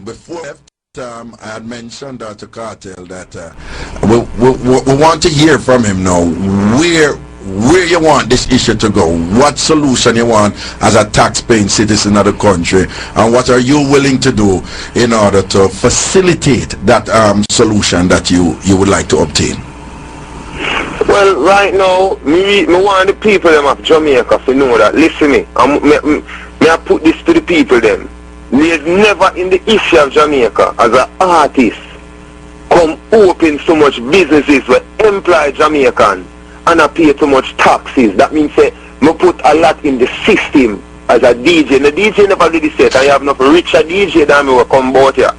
Before I left, I had mentioned to Cartel that we want to hear from him now. Where you want this issue to go? What solution you want as a tax-paying citizen of the country, and what are you willing to do in order to facilitate that solution that you would like to obtain? Well, right now, me want the people them of Jamaica to know that. Listen me, I put this to the people them. There's never in the history of Jamaica as an artist come open so much businesses where employ Jamaican and I pay too much taxes. That means say me put a lot in the system as a DJ. The DJ never do this yet. I have enough richer DJ than me will come out here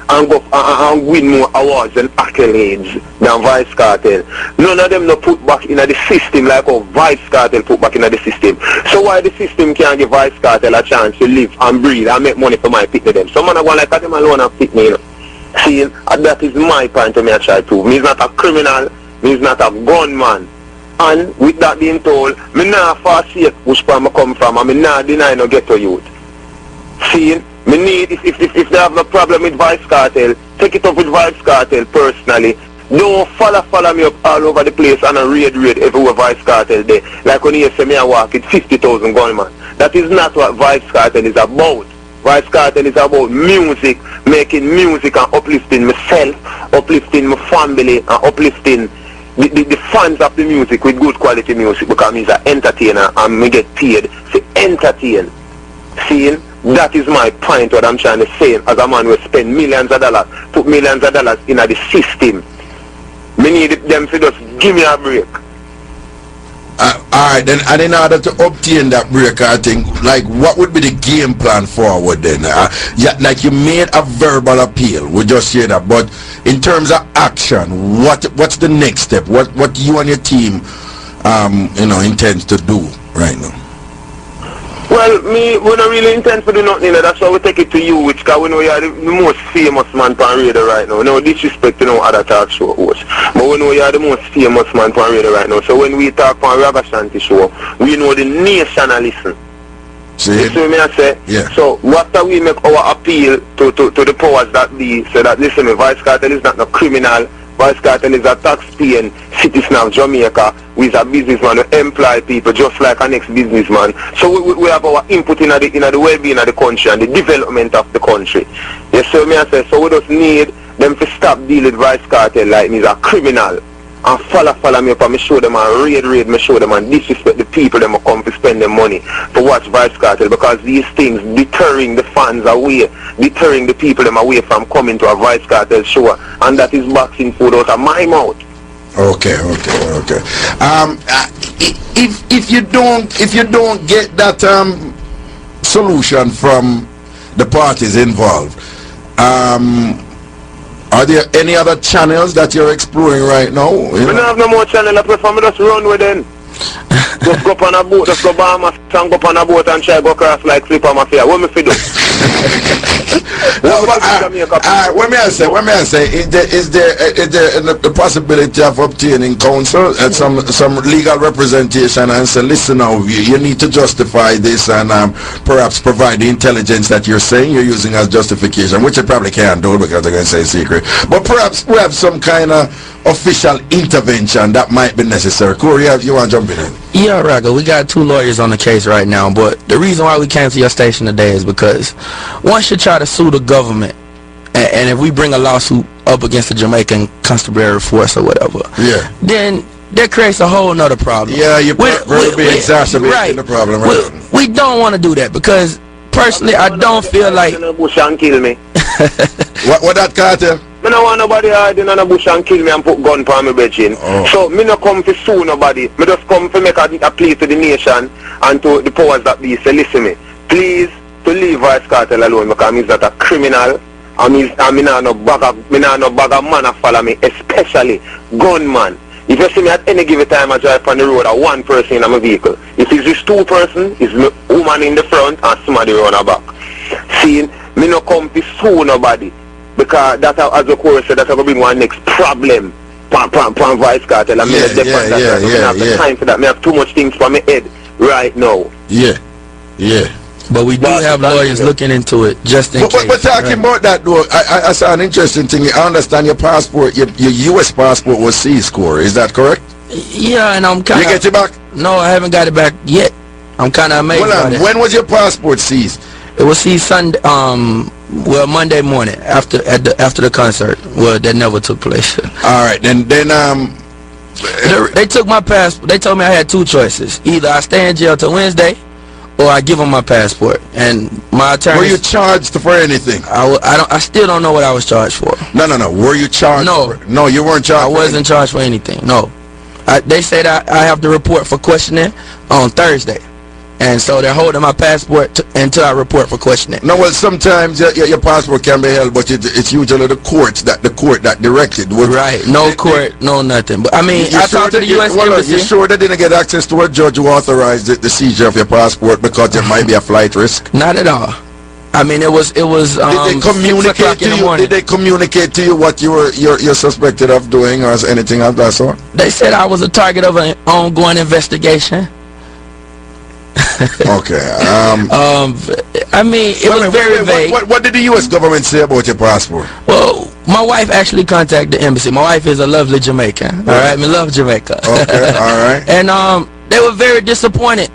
and go and win more awards and accolades than Vybz Kartel. None of them no put back in the system like how Vybz Kartel put back in the system. So why the system can't give Vybz Kartel a chance to live and breathe and make money for my pick them? So man I go like them alone and pick me, you know. See, that is my point to me I try to. Me is not a criminal, me is not a gunman. And with that being told, me not forsake which part I come from and me not deny no ghetto youth. See, me need, if they have no problem with Vybz Kartel, take it up with Vybz Kartel personally. Don't follow me up all over the place and raid everywhere Vybz Kartel there. Like when you say me I walk with 50,000 gunmen. That is not what Vybz Kartel is about. Vybz Kartel is about music, making music and uplifting myself, uplifting my family and uplifting the fans of the music with good quality music, because I'm an entertainer and me get paid to entertain. Seeing? That is my point, what I'm trying to say. As a man who spend millions of dollars, put millions of dollars in the system, me need them to just give me a break. Alright, then, and in order to obtain that break, I think, like, what would be the game plan forward then? Yeah, like you made a verbal appeal, we just hear that, but in terms of action, what's the next step? What you and your team, intends to do right now? Well, we don't really intend to do nothing, that's why we take it to you, because we know you are the most famous man on radio right now. No disrespect to no other talk show host, but we know you are the most famous man on radio right now. So when we talk on Raga Shanti show, we know the nation a listen. See? You see what I say? Yeah. So after we make our appeal to the powers that be, so that listen, Vybz Kartel is not no criminal. Vybz Kartel is a tax-paying citizen of Jamaica who is a businessman who employ people just like an ex-businessman. So we have our input in the well-being of the country and the development of the country. You see what I say? So we just need them to stop dealing with Vybz Kartel like me is a criminal. And follow me up and me show them and raid me show them and disrespect the people them come to spend their money to watch Vybz Kartel, because these things deterring the fans away, deterring the people them away from coming to a Vybz Kartel show, and that is boxing food out of my mouth. Okay. If you don't get that solution from the parties involved, are there any other channels that you're exploring right now? We don't have no more channel. I prefer me just run with them. Just go up on a boat, just go Bahamas and go up on a boat and try to go across like Slipper Mafia. What me fi do? What may I say? Is there the possibility of obtaining counsel and some legal representation and say, listen now, you need to justify this and perhaps provide the intelligence that you're saying you're using as justification, which you probably can't do because they're going to say secret. But perhaps we have some kind of official intervention that might be necessary. Corey, you want to jump in? Yeah, Raga, we got 2 lawyers on the case right now, but the reason why we came to your station today is because once you try to sue the government, and if we bring a lawsuit up against the Jamaican Constabulary Force or whatever, then that creates a whole nother problem. Yeah, you're exacerbating the problem, right? We don't want to do that, because personally I don't feel like... What that Cartel? I don't want nobody hiding in the bush and kill me and put gun on me bedroom. So me no come to sue nobody. Me just come to make a plea to the nation and to the powers that be. Say, listen me, please to leave Vybz Kartel alone, because he's not a criminal and me not no bag of man a follow me, especially gunman. If you see me at any given time I drive on the road, I one person in my vehicle. If it's just 2 persons, it's me woman in the front and somebody on the back. See, me no come to sue nobody. Because that, as the chorus said, that's going to bring one next problem. Vybz Kartel. I mean, I have the time for that. I have too much things for my head right now. Yeah. But we do have lawyers looking into it just in case. But talking about that though, I saw an interesting thing. I understand your passport, your U.S. passport was seized, Corey. Is that correct? Yeah, and I'm kind of... You get it back? No, I haven't got it back yet. I'm kind of amazed by it. When was your passport seized? It was seized Sunday, well, Monday morning after the concert. Well, that never took place. All right, then they took my passport. They told me I had two choices: either I stay in jail till Wednesday, or I give them my passport. And my attorney. Were you charged for anything? I still don't know what I was charged for. No. Were you charged? No. No, you weren't charged. I wasn't charged for anything. No. They said I have to report for questioning on Thursday. And so they're holding my passport until I report for questioning. No, well, sometimes your passport can be held, but it's usually the court that directed. Right. No court, no nothing. But I mean, I talked to the U.S. Embassy. You sure they didn't get access to a judge who authorized the seizure of your passport because there might be a flight risk? Not at all. I mean, it was. Did they communicate to you? Did they communicate to you what you're suspected of doing or anything of that sort? They said I was a target of an ongoing investigation. Okay. I mean, it was very vague. What did the U.S. government say about your passport? Well, my wife actually contacted the embassy. My wife is a lovely Jamaican. All right, I love Jamaica. Okay, all right. And they were very disappointed.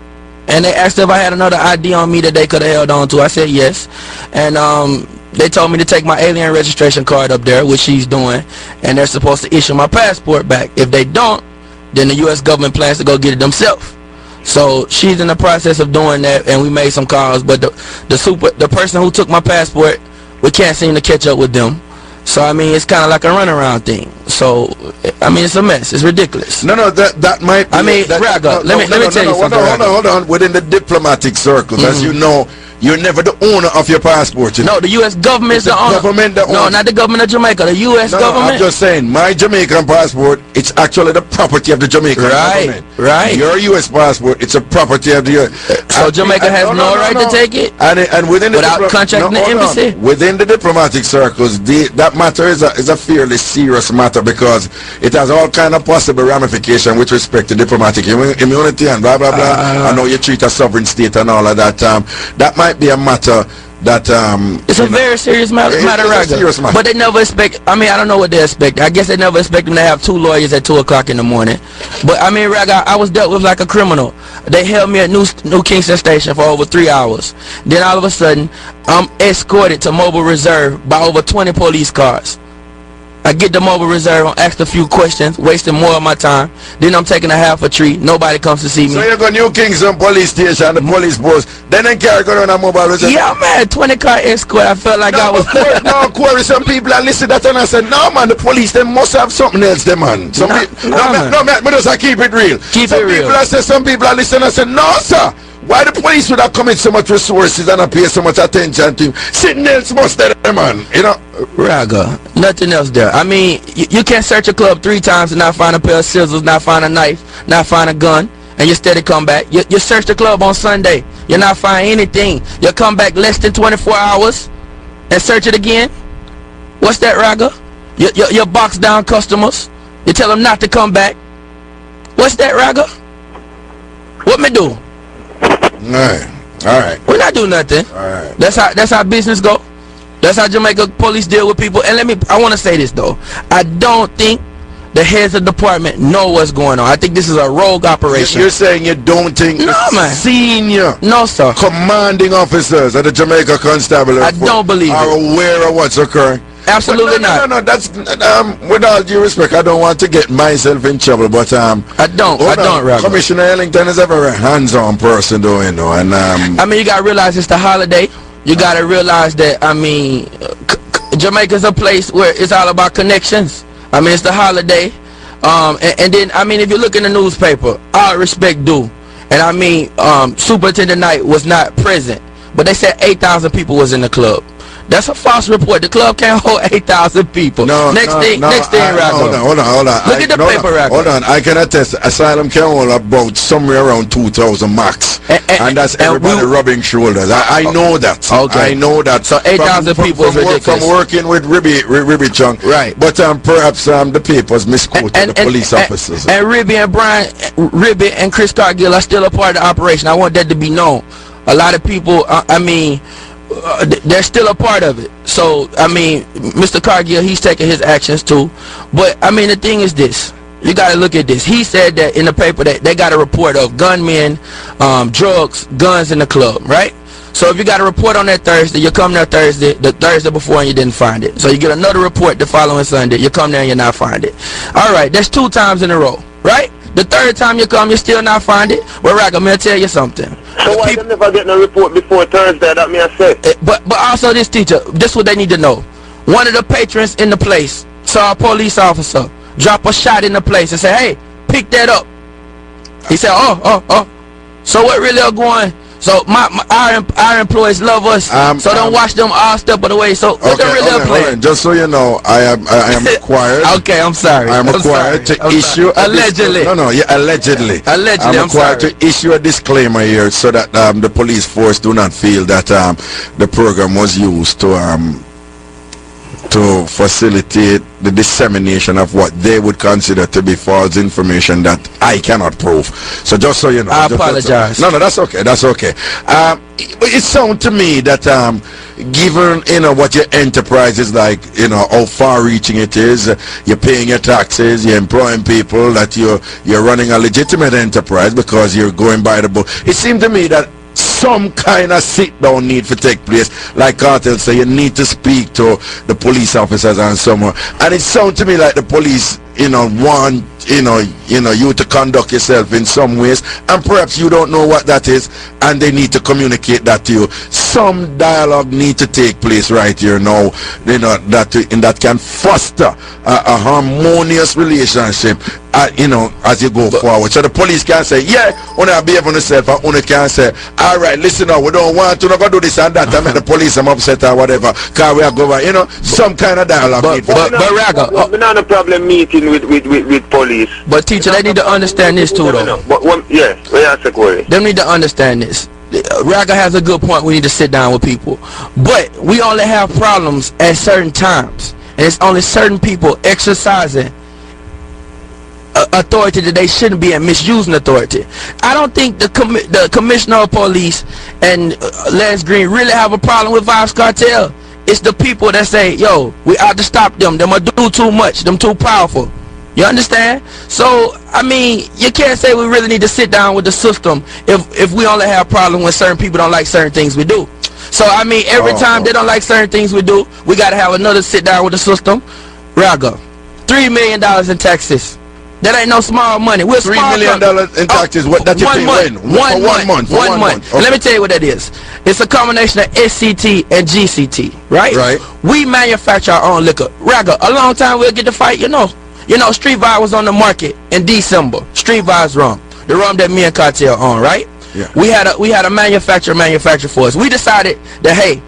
And they asked if I had another ID on me that they could have held on to. I said yes. And they told me to take my alien registration card up there, which she's doing. And they're supposed to issue my passport back. If they don't, then the U.S. government plans to go get it themselves. So she's in the process of doing that, and we made some calls. But the person who took my passport, we can't seem to catch up with them. So I mean, it's kind of like a runaround thing. So I mean, it's a mess. It's ridiculous. No, that might be. I mean, Raga, let me tell you something. Hold on. Within the diplomatic circles, as you know, you're never the owner of your passport. You know? No, the U.S. government is the owner. No, not the government of Jamaica. The U.S. government. I'm just saying, my Jamaican passport, it's actually the property of the Jamaican government. Right. Your U.S. passport, it's a property of the. So Jamaica has no right to take it. And within without contracting the embassy. Within the diplomatic circles, that matter is a fairly serious matter because it has all kind of possible ramification with respect to diplomatic immunity and blah blah blah. I know you treat a sovereign state and all of that. That might be a matter that it's a very serious matter, but they never expect. I mean, I don't know what they expect. I guess they never expect them to have two lawyers at 2 o'clock in the morning. But I mean, Raga, I was dealt with like a criminal. They held me at New Kingston Station for over 3 hours. Then all of a sudden, I'm escorted to Mobile Reserve by over 20 police cars. I get to Mobile Reserve, I'm asked a few questions, wasting more of my time. Then I'm taking a half a tree. Nobody comes to see me. So you go New Kingston police station, the police boss. Then they carry going on a Mobile Reserve. Yeah, man, 20-car escort. I felt like I was. Corey, some people are listening to that and I said, no, man, the police, they must have something else, them, man. No, just keep it real. Some people are listening and say, no, sir. Why the police would have commit so much resources and pay so much attention to him? Sitting else must there, man. You know? Raga, nothing else there. I mean, you can't search a club 3 times and not find a pair of scissors, not find a knife, not find a gun, and you steady come back. You search the club on Sunday, you not find anything. You come back less than 24 hours and search it again. What's that, Raga? You box down customers. You tell them not to come back. What's that, Raga? What me do? Alright. We not do nothing. Alright. That's how business go. That's how Jamaica police deal with people. And I want to say this though. I don't think the heads of the department know what's going on. I think this is a rogue operation. You're saying you don't think senior commanding officers of the Jamaica Constabulary I don't believe are aware of what's occurring? Absolutely not. No, that's with all due respect, I don't want to get myself in trouble, but I don't, Robert. Commissioner Ellington is a very hands-on person, though, you know, and I mean, you gotta realize it's the holiday. You gotta realize that, I mean, Jamaica's a place where it's all about connections. I mean, it's the holiday, and then, I mean, if you look in the newspaper, all respect due, and I mean, Superintendent Knight was not present, but they said 8,000 people was in the club. That's a false report. The club can't hold 8,000 people. Next thing, Raga. Hold on. Look at the paper, Raga. Hold on. I can attest. Asylum can hold about somewhere around 2,000 max, and that's everybody rubbing shoulders. I know that. Okay. I know that. So 8,000 people is ridiculous. From working with Ribby Chung. Right. But perhaps the papers misquoted the police officers. And Ribby and Chris Cargill are still a part of the operation. I want that to be known. A lot of people, they're still a part of it. So, I mean, Mr. Cargill, he's taking his actions too. But, I mean, the thing is this. You got to look at this. He said that in the paper that they got a report of gunmen, drugs, guns in the club, right? So if you got a report on that Thursday, you come there Thursday, the Thursday before, and you didn't find it. So you get another report the following Sunday, you come there and you not find it. All right, that's 2 times in a row, right? The third time you come, you still not find it. Well, Rack, I'm going to tell you something. So why they never get no report before Thursday? That me I said. But also this teacher, this is what they need to know. One of the patrons in the place saw a police officer drop a shot in the place and say, hey, pick that up. He said, oh. So what really are going? So our employees love us. So don't watch them all step of the way. So what they really are playing? Just so you know, I am required. Okay, I'm sorry. I'm required to issue allegedly. Allegedly. Allegedly. I'm required to issue a disclaimer here so that the police force do not feel that the program was used to facilitate the dissemination of what they would consider to be false information that I cannot prove. So just so you know, I apologize. No, that's okay. That's okay. It sounds to me that given what your enterprise is like, how far-reaching it is, you're paying your taxes, you're employing people, that you're running a legitimate enterprise because you're going by the book. It seemed to me that some kind of sit-down need to take place. Like Kartel say, you need to speak to the police officers and someone. And it sounds to me like the police, want you to conduct yourself in some ways, and perhaps you don't know what that is, and they need to communicate that to you. Some dialogue need to take place right here now, that can foster a harmonious relationship, as you go forward. So the police can say, yeah, wanna behave on yourself, and one can say, all right, listen now, we don't want to do this and that. I mean, the police are upset or whatever. Can we go, some kind of dialogue. But Raga, we're not a problem meeting with police. But teacher, they need to understand this too, though. They need to understand this. Raga has a good point. We need to sit down with people, but we only have problems at certain times, and it's only certain people exercising authority that they shouldn't be, and misusing authority. I don't think the commissioner of police and Les Green really have a problem with Vybz Kartel. It's the people that say, yo, we ought to stop them. Them are do too much. Them too powerful. You understand? So, I mean, you can't say we really need to sit down with the system if we only have problems when certain people don't like certain things we do. So, I mean, every time they don't like certain things we do, we got to have another sit down with the system. Raga, $3 million in taxes. That ain't no small money. We're $3 million in taxes. What that you pay when? One month. Okay. Let me tell you what that is. It's a combination of SCT and GCT, right? Right. We manufacture our own liquor. Raga, a long time we'll get to fight, Street Vybz was on the market in December. Street Vybz rum. The rum that me and Kartel own, right? Yeah. We had a manufacturer for us. We decided that, hey,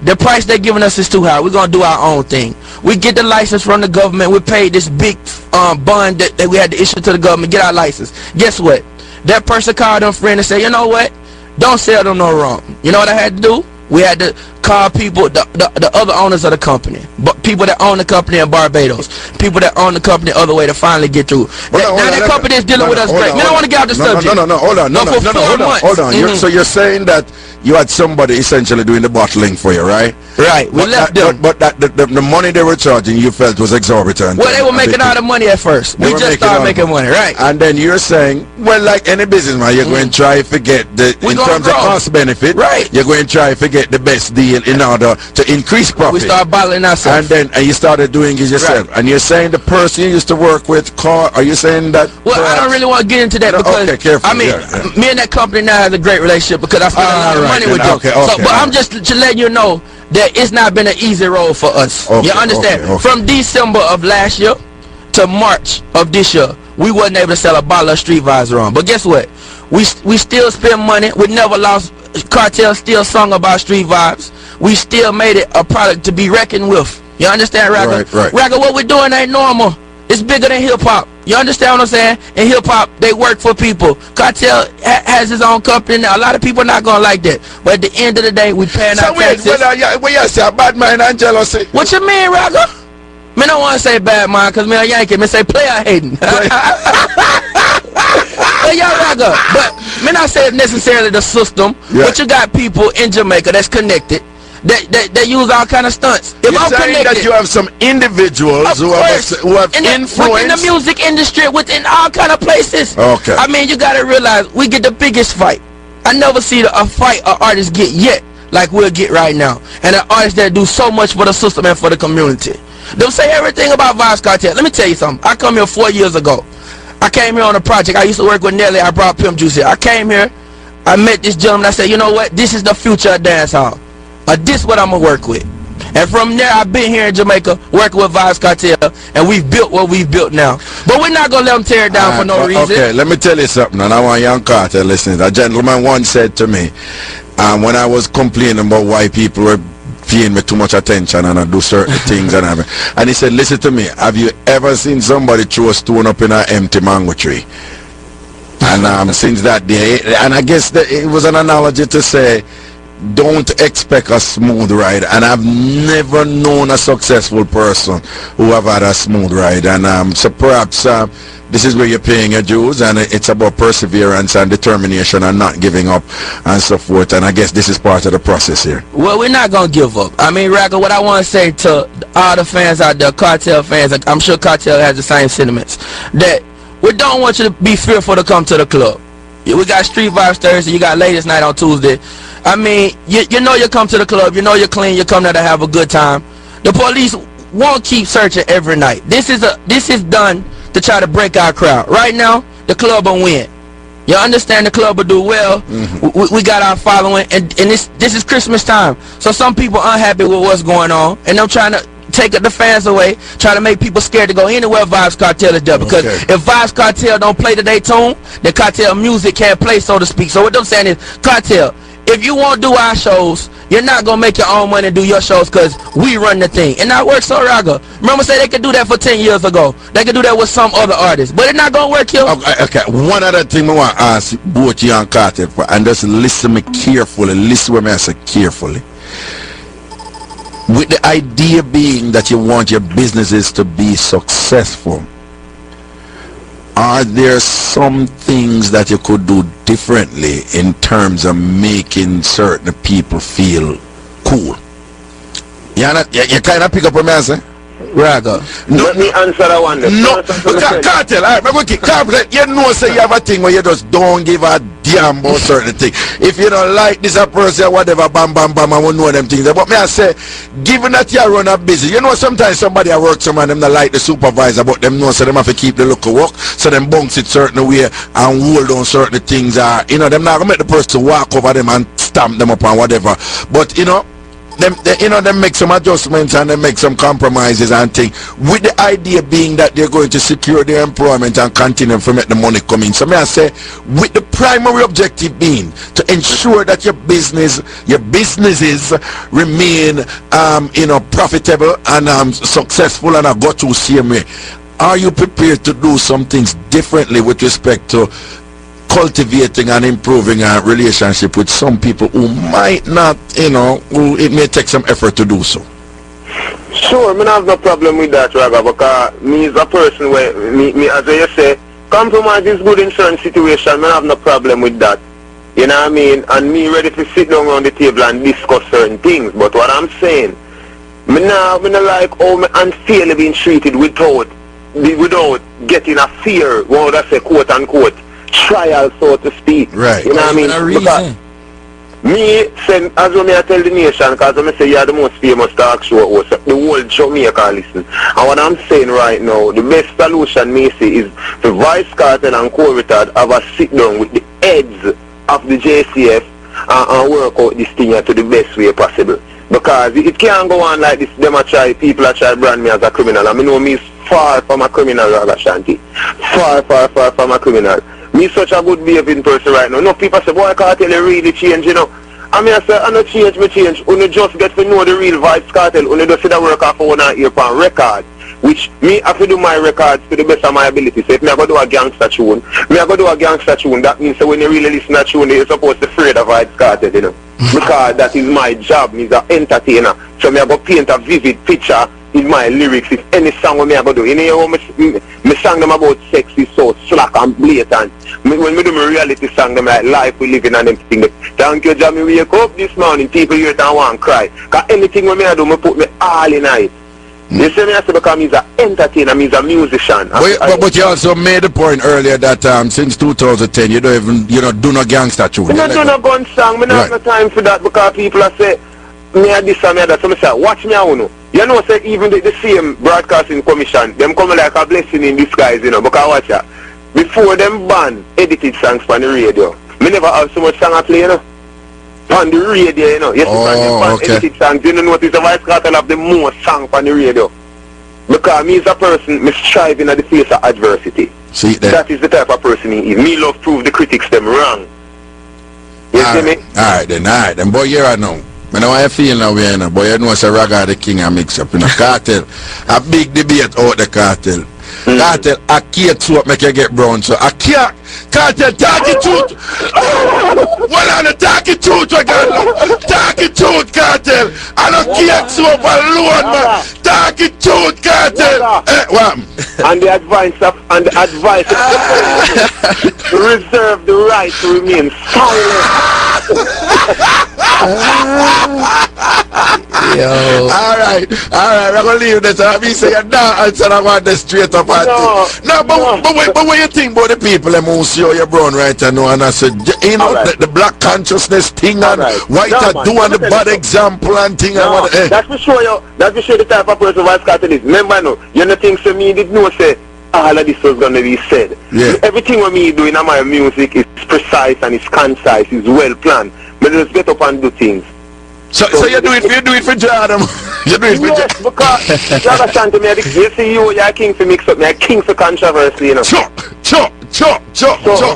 the price they're giving us is too high. We're going to do our own thing. We get the license from the government. We paid this big bond that we had to issue to the government, get our license. Guess what? That person called them friend and said, you know what? Don't sell them no rum. You know what I had to do? We had to call people, the other owners of the company, but people that own the company in Barbados, people that own the company other way to finally get through. Now that company is dealing with us great. We don't want to get out the subject. Hold on. So you're saying that you had somebody essentially doing the bottling for you, right? Right. We left them. But the money they were charging, you felt was exorbitant. Well, they were making all the money at first. We just started making money, right? And then you're saying, well, like any businessman, you're going to try to get in terms of cost benefit, right? You're going to try to get the best deal in order to increase profit. We start bottling ourselves. And you started doing it yourself. Right. And you're saying the person you used to work with, are you saying that? Well, I don't really want to get into that because, okay, careful. I mean, me and that company now has a great relationship because I spend a lot of money with them. But I'm just to let you know that it's not been an easy road for us. You understand? From December of last year to March of this year, we wasn't able to sell a bottle of Street Vybz rum. But guess what? We still spend money. We never lost. Kartel still sung about Street Vybz. We still made it a product to be reckoned with. You understand, Raga? Right. Raga, what we're doing ain't normal. It's bigger than hip-hop. You understand what I'm saying? In hip-hop, they work for people. Kartel has his own company now. A lot of people not going to like that. But at the end of the day, we paying our taxes. What you say, bad mind and jealousy? What you mean, Raga? Me don't want to say bad mind because me a Yankee. Me say player hating. But yeah, Raga. Me not say it's necessarily the system, but you got people in Jamaica that's connected. That use all kind of stunts. If You're I'm saying connected, that you have some individuals who have influence within the music industry, within all kind of places. Okay. I mean, you gotta realize we get the biggest fight. I never see a fight an artist get yet like we'll get right now, and an artist that do so much for the system and for the community. They'll say everything about Vybz Kartel. Let me tell you something. I come here 4 years ago. I came here on a project. I used to work with Nelly. I brought Pimp Juice here. I came here. I met this gentleman. I said, you know what? This is the future of dancehall. This what I'm gonna work with. And from there, I've been here in Jamaica working with Vybz Kartel, and we've built what we've built now. But we're not gonna let them tear it down for no reason. Okay, let me tell you something, and I want young Cartel listening. A gentleman once said to me, when I was complaining about why people were paying me too much attention and I do certain things and he said, listen to me, have you ever seen somebody throw a stone up in an empty mango tree? And since that day, and I guess that it was an analogy to say, don't expect a smooth ride, and I've never known a successful person who have had a smooth ride, and so perhaps this is where you're paying your dues, and it's about perseverance and determination and not giving up and so forth, and I guess this is part of the process here. Well, we're not gonna give up. I mean, Ragga, what I want to say to all the fans out there, Kartel fans, I'm sure Kartel has the same sentiments, that we don't want you to be fearful to come to the club. We got Street Vibes Thursday, you got Ladies Night on Tuesday. I mean, you know you come to the club, you know you're clean, you come there to have a good time. The police won't keep searching every night. This is done to try to break our crowd. Right now, the club will win. You understand, the club will do well. We got our following, and this is Christmas time. So some people unhappy with what's going on, and they're trying to take the fans away, try to make people scared to go anywhere Vybz Kartel is there. Because if Vybz Kartel don't play the tune, the Kartel music can't play, so to speak. So what I'm saying is, Kartel, if you won't do our shows, you're not going to make your own money and do your shows because we run the thing. And that works so Ragga. Remember, say they could do that for 10 years ago. They could do that with some other artists. But it's not going to work here. Okay, one other thing I want to ask both you and Kartel for, and just listen me carefully. Listen what I say carefully. With the idea being that you want your businesses to be successful, are there some things that you could do differently in terms of making certain people feel cool? You kind of pick up what I say? Ragga. No, let me answer that one. No, Kartel, alright, Kartel, you know say you have a thing where you just don't give a damn about certain things. If you don't like this a person or whatever, bam, bam, bam, I won't know them things. But me I say, given that you run a business, you know sometimes somebody at work, someone them not like the supervisor, but them know so them have to keep the look of work, so them bounce it certain way and hold on certain things. You know, them not gonna make the person walk over them and stamp them up and whatever. But you know, them make some adjustments and they make some compromises and things, with the idea being that they're going to secure their employment and continue to make the money come in. So may I say, with the primary objective being to ensure that your businesses remain profitable and successful and go through same way, are you prepared to do some things differently with respect to cultivating and improving a relationship with some people who might not, who it may take some effort to do so? Sure, I have no problem with that, Ragga, because me is a person where, me as I say, compromise is good in certain situations. I have no problem with that. You know what I mean? And me ready to sit down around the table and discuss certain things. But what I'm saying, me not like how me unfairly being treated without getting a fear, what I say, quote unquote, trial, so to speak. Right. You know what I mean? Because me, as I tell the nation, because I say you're the most famous talk show host, the whole Jamaica listen. And what I'm saying right now, the best solution me see is the Vybz Kartel and Corritad have a sit down with the heads of the JCF and work out this thing to the best way possible. Because it can't go on like this. People are trying to brand me as a criminal. I mean, know me is far from a criminal, Ragga Shanti. Far from a criminal. Me such a good behaving person right now. No people say, boy, Kartel you really change, you know. I mean, I say, I don't change, me change. Only just get to know the real Vybz Kartel. Only just see the work off for 1 year per record. Which me have to do my records to the best of my ability. So if me I go do a gangster tune, that means that when you really listen to tune, you're supposed to afraid of Vybz Kartel, you know. Because that is my job. Me is an entertainer. So me I go paint a vivid picture in my lyrics. If any song me I go do, you know, me song them about sex is so slack and blatant. when we do my reality song, them like life we living and them thing. Thank you, Jamie, wake up this morning, people here don't want to cry. Because anything when I do, I put me all in it. You see me, I say because he's an entertainer, he's a musician. But you also made the point earlier that since 2010 you don't even do no gangster tune. I don't do no gun song. I don't have no time for that because people are say me a this and me a that. So I say watch me out. You know, say even the same broadcasting commission, them come like a blessing in disguise, because watch that. Before them ban edited songs on the radio, me never have so much song I play, on the radio, Yes, okay. Edited songs. You know, notice the Vybz Kartel have the most song on the radio. Because me as a person, me striving at the face of adversity. See that? That is the type of person he is. Me love prove the critics them wrong. You see me? Alright then. Boy, here I know. I know how I feel now, boy, you know it's a Raga the King I mix up in a cartel. A big debate out the cartel. Cartel, I can't to what make you get brown, so I can't. Cartel, talk it truth. Well, on the talk it truth, we got talk it truth, Cartel. I don't care to up alone, man. Talk it truth, Cartel. What? And the advice of reserve the right to remain silent. Yo. Alright, we're gonna leave this. I mean, say you're not answer I want the straight up at but what you think about the people who see how you're brown right now, and I said, the black consciousness thing and white are doing the bad example and thing and that's for sure the type of person Vybz Kartel is. Remember no, you know things to me did know say all of this was gonna be said. Yeah. Everything what me do in my music is precise and it's concise, it's well planned. But just get up and do things. So you do it for Jordan. You do it for Yes, because you understand to me, you see you're a king for mix up, me a king for controversy, Sure. So,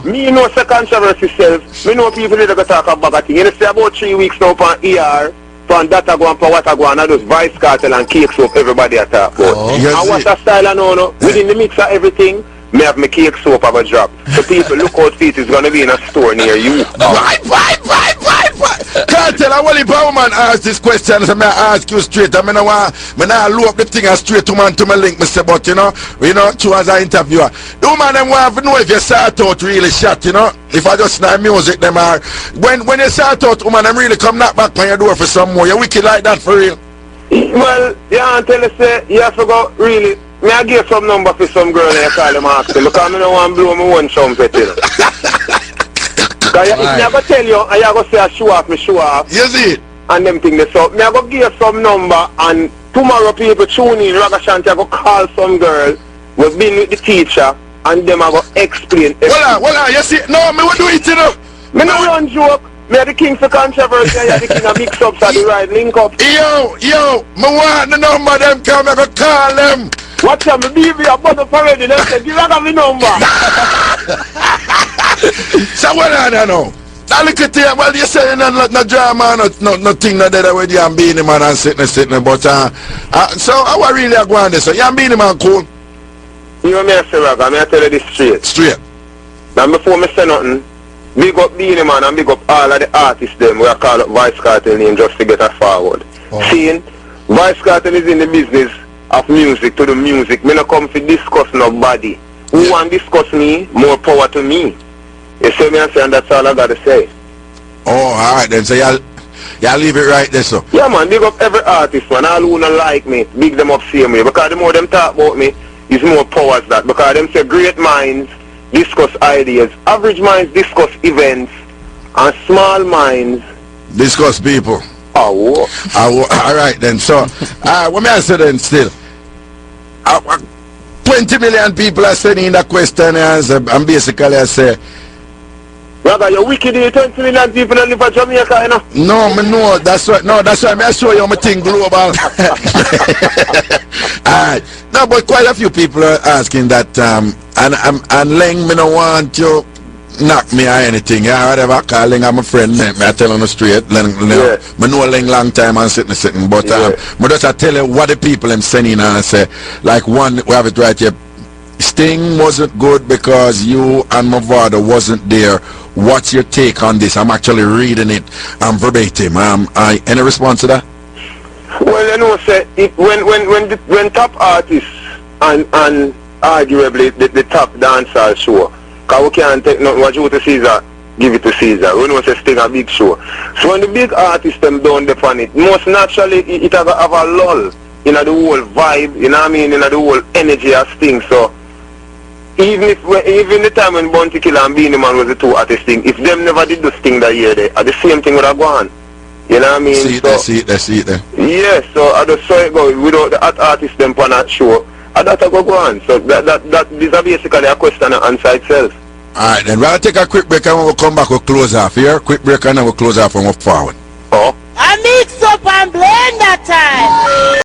me know the controversy self, me know people that go talk about things. You say about 3 weeks now on ER, from data go and for what I go and I just Vybz Kartel and cakes up everybody at talk about. And what a style I know, within the mix of everything, me have my cake soap have a drop. So people look out for it, it's gonna be in a store near you. Right. Cartel, I want if a woman ask this question, so I ask you straight. I mean, I look up the thing and straight to man to my link, Mr. But true as an interviewer. The woman them want to know if you start out really shot, If I just know music, them are when you start out, woman, them really come knock back on your door for some more. You wicked like that for real? Well, yeah, until you say you have to go really. Me I give some number for some girl and I call them ask them because I don't want to blow my one trumpet, Because if I go tell you, I go say I show off. You see it? And them things. So, I go give some number and tomorrow people tune in, Raga Shanti, I go call some girl who's been with the teacher and them I go explain. Well, you see, no, me will do it, Me no run joke. Me are the king for controversy and the king of mix-ups at the right link up. Yo, me want the number them come, I go call them. Watch out, me baby, I bought up already. They said, give me number. So what I know? I look at you, well, you say no drama, no thing that there with you and being man and sitting, but so I was really going there. So you and being man cool. You know me, I say, Raga, I tell you this straight. Now before me say nothing, big up Beanie Man and big up all of the artists them we call up Vybz Kartel name just to get us forward. Seeing Vybz Kartel is in the business of music to the music. Me no come to discuss nobody. Who want to discuss me, more power to me. You see me and say, and that's all I gotta say. Oh, alright then, so y'all leave it right there, so. Yeah man, big up every artist man, all who don't like me, big them up same way. Because the more them talk about me, is more power as that. Because them say great minds discuss ideas, average minds discuss events, and small minds discuss people. Oh, alright then, so what may I say then still? 20 million people are sending that question and basically I say, Raga, you're wicked, 20 million people that live in Jamaica, No, me know, that's why I show you my thing global. Alright. No, but quite a few people are asking that and Leng me no want you knock me or anything, whatever, calling I'm a friend, me I tell on the street, me know Leng long time and sitting, but me just I tell you what the people I'm sending and say, like one, we have it right here, Sting wasn't good because you and Mavado wasn't there. What's your take on this? I'm actually reading it verbatim. Any response to that? Well, say when top artists and arguably the top dancehall show Because we can't take nothing what you to Caesar, give it to Caesar. We know it's Sting a big show. So when the big artists them down the on it, most naturally it have a lull in the whole vibe, you know what I mean, in the whole energy of Sting. So even the time when Bounty Killer and Beanie Man was the two artists thing, if them never did the Sting that year, the same thing would have gone. You know what I mean? See it there. Yes, so I just saw it go without the artists them on that show. And that go on. So that is basically a question and answer itself. Alright, then we'll take a quick break and when we come back we'll close off here. Quick break and then we'll close off and we'll forward. Oh. I mix up and blend that time.